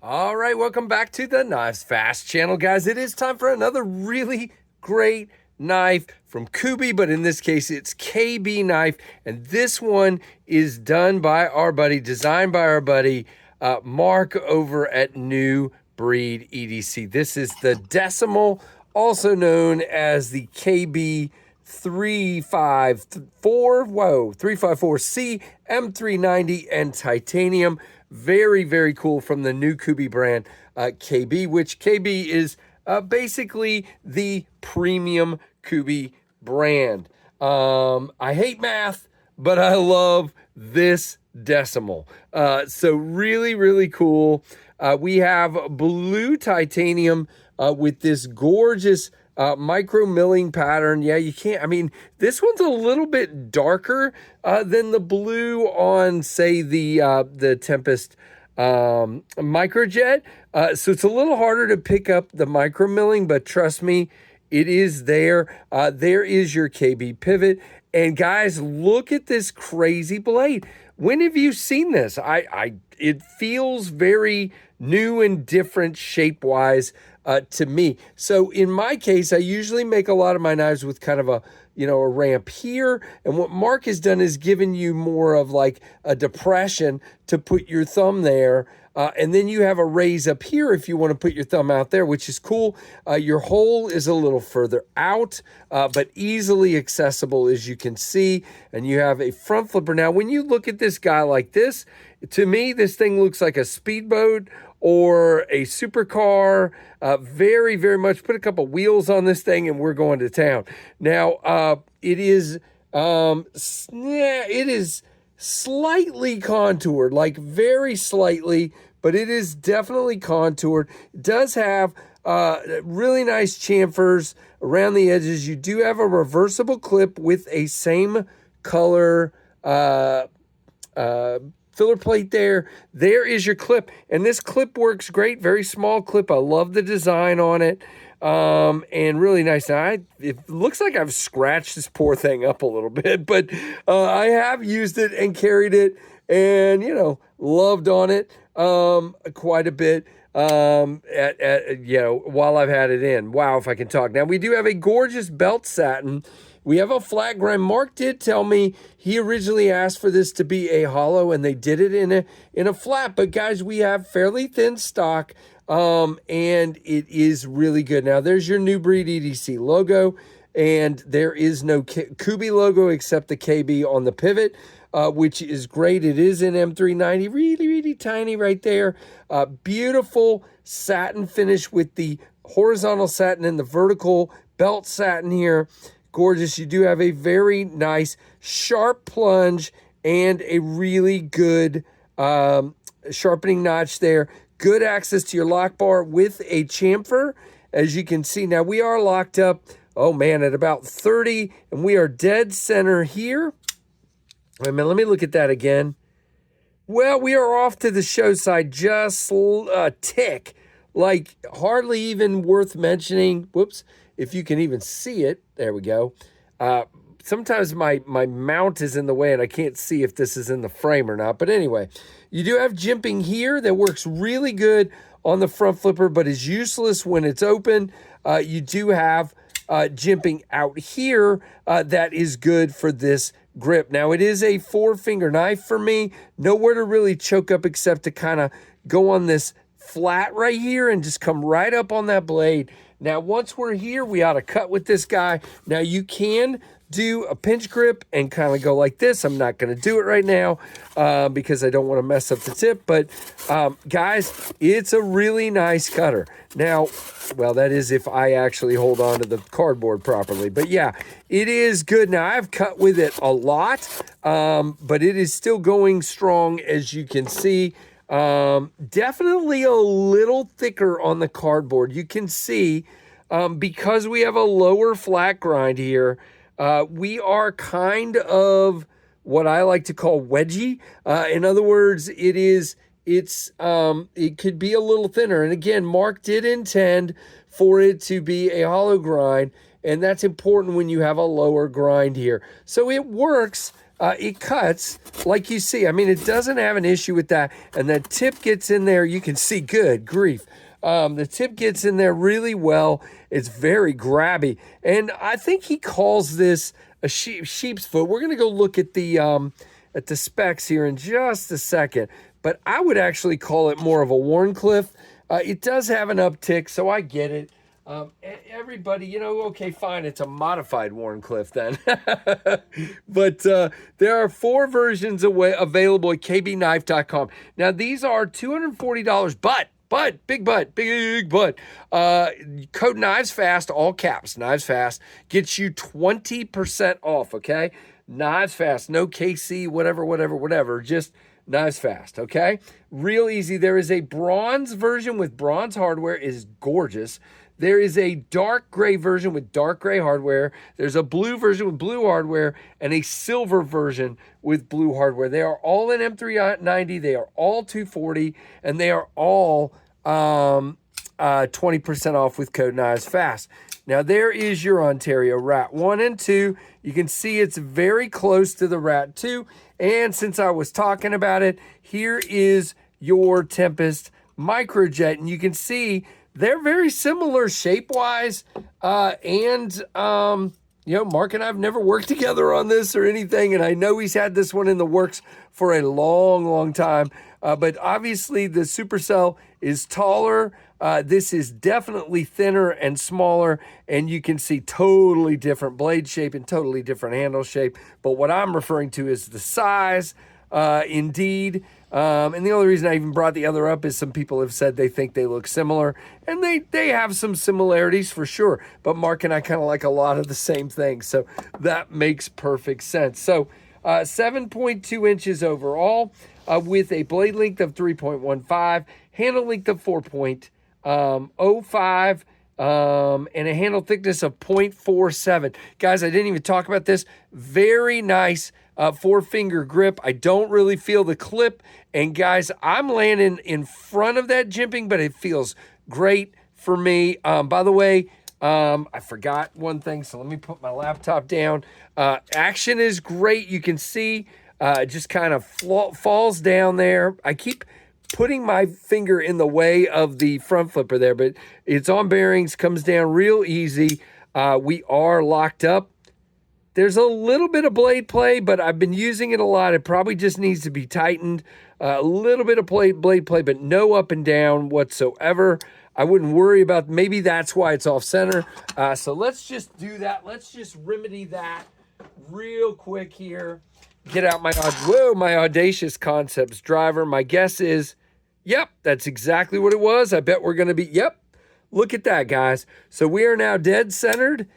All right, welcome back to the Knives Fast channel, guys. It is time for another really great knife from Kubi, but in this case, it's KB knife, and this one is done by our buddy, designed by our buddy, Mark over at New Breed EDC. This is the Decimal, also known as the KB 354C M390 and titanium. Very, very cool from the new Kubi brand, KB, which KB is basically the premium Kubi brand. I hate math, but I love this decimal. So really, really cool. We have blue titanium with this gorgeous micro milling pattern. Yeah, you can't, I mean, this one's a little bit darker than the blue on, say, the Tempest Microjet. So it's a little harder to pick up the micro milling, but trust me, it is there. There is your KB pivot. And guys, look at this crazy blade. When have you seen this? It feels very new and different shape-wise to me. So in my case, I usually make a lot of my knives with kind of a ramp here. And what Mark has done is given you more of like a depression to put your thumb there. And then you have a raise up here if you want to put your thumb out there, which is cool. Your hole is a little further out, but easily accessible, as you can see. And you have a front flipper. Now, when you look at this guy like this, to me, this thing looks like a speedboat or a supercar. Very, very much. Put a couple wheels on this thing and we're going to town. Now, it is slightly contoured, like very slightly, but it is definitely contoured. It does have really nice chamfers around the edges. You do have a reversible clip with a same color filler plate there. There is your clip, and this clip works great. Very small clip. I love the design on it. And really nice. Now, it looks like I've scratched this poor thing up a little bit, but I have used it and carried it and, loved on it quite a bit while I've had it in. Wow, if I can talk. Now, we do have a gorgeous belt satin. We have a flat grind. Mark did tell me he originally asked for this to be a hollow, and they did it in a flat. But guys, we have fairly thin stock. And it is really good. Now, there's your New Breed EDC logo, and there is no Kubi logo except the KB on the pivot, which is great. It is in M390, really, really tiny right there. Beautiful satin finish with the horizontal satin and the vertical belt satin here. Gorgeous. You do have a very nice sharp plunge and a really good sharpening notch there. Good access to your lock bar with a chamfer, as you can see. Now, we are locked up, oh man, at about 30, and we are dead center here. Wait a minute, let me look at that again. Well, we are off to the show side just a tick, like hardly even worth mentioning. Whoops, if you can even see it. There we go. Sometimes my mount is in the way and I can't see if this is in the frame or not. But anyway, you do have jimping here that works really good on the front flipper, but is useless when it's open. You do have jimping out here that is good for this grip. Now, it is a 4-finger knife for me. Nowhere to really choke up except to kind of go on this flat right here and just come right up on that blade. Now, once we're here, we ought to cut with this guy. Now, you can do a pinch grip and kind of go like this. I'm not going to do it right now because I don't want to mess up the tip. But, guys, it's a really nice cutter. Now, well, that is if I actually hold on to the cardboard properly. But, yeah, it is good. Now, I've cut with it a lot, but it is still going strong, as you can see. Definitely a little thicker on the cardboard. You can see because we have a lower flat grind here, we are kind of what I like to call wedgy. In other words, it could be a little thinner. And again, Mark did intend for it to be a hollow grind, and that's important when you have a lower grind here. So it works. it cuts like you see. I mean, it doesn't have an issue with that. And the tip gets in there. You can see, good grief. The tip gets in there really well. It's very grabby. And I think he calls this a sheep's foot. We're going to go look at the specs here in just a second. But I would actually call it more of a Wharncliffe. It does have an uptick, so I get it. Everybody, you know, okay, fine, it's a modified Wharncliffe then. But there are 4 versions available at kbknife.com. Now, these are $240, big but. Code Knives Fast, all caps, Knives Fast, gets you 20% off, okay? Knives Fast, no KC, whatever, just Knives Fast, okay? Real easy. There is a bronze version with bronze hardware. It is gorgeous. There is a dark gray version with dark gray hardware. There's a blue version with blue hardware and a silver version with blue hardware. They are all in M390. They are all 240, and they are all 20% off with code Knives Fast. Now, there is your Ontario Rat 1 and 2. You can see it's very close to the Rat 2. And since I was talking about it, here is your Tempest Microjet. And you can see they're very similar shape-wise. You know, Mark and I have never worked together on this or anything. And I know he's had this one in the works for a long time. But obviously, the Supercell is taller. This is definitely thinner and smaller, and you can see totally different blade shape and totally different handle shape. But what I'm referring to is the size, indeed. And the only reason I even brought the other up is some people have said they think they look similar, and they have some similarities for sure. But Mark and I kind of like a lot of the same things, so that makes perfect sense. So 7.2 inches overall, with a blade length of 3.15, handle length of 4.05, and a handle thickness of 0.47. Guys, I didn't even talk about this. Very nice 4-finger grip. I don't really feel the clip. And guys, I'm landing in front of that jimping, but it feels great for me. By the way, I forgot one thing, so let me put my laptop down. Action is great. You can see it just kind of falls down there. I keep putting my finger in the way of the front flipper there, but it's on bearings, comes down real easy. We are locked up. There's a little bit of blade play, but I've been using it a lot. It probably just needs to be tightened. A little bit of blade play, but no up and down whatsoever. I wouldn't worry about, maybe that's why it's off center. So let's just do that. Let's just remedy that real quick here. Get out my Audacious Concepts driver. My guess is, yep, that's exactly what it was. I bet we're going to be, yep, look at that, guys. So we are now dead centered,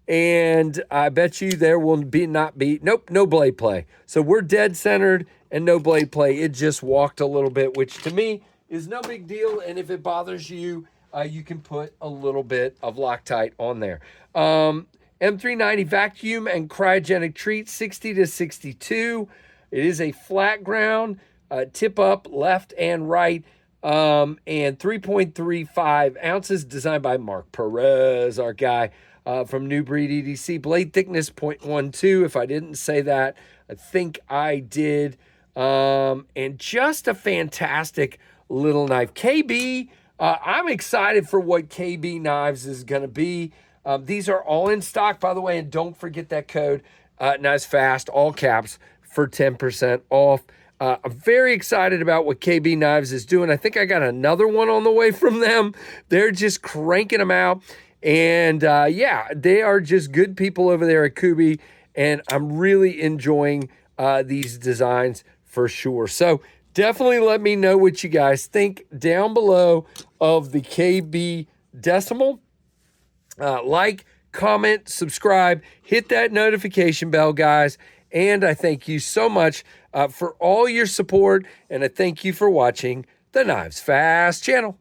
and I bet you there will nope, no blade play. So we're dead centered and no blade play. It just walked a little bit, which to me is no big deal. And if it bothers you, you can put a little bit of Loctite on there. M390 vacuum and cryogenic treat, 60 to 62. It is a flat ground, tip up, left and right, and 3.35 ounces, designed by Mark Perez, our guy from New Breed EDC. Blade thickness 0.12. If I didn't say that, I think I did. And just a fantastic little knife. KB, I'm excited for what KB Knives is going to be. These are all in stock, by the way, and don't forget that code, Knives Fast, all caps, for 10% off. I'm very excited about what KB Knives is doing. I think I got another one on the way from them. They're just cranking them out. And yeah, they are just good people over there at Kubi, and I'm really enjoying these designs for sure. So definitely let me know what you guys think down below of the KB Decimal. Like, comment, subscribe, hit that notification bell, guys. And I thank you so much for all your support, and I thank you for watching the Knives Fast channel.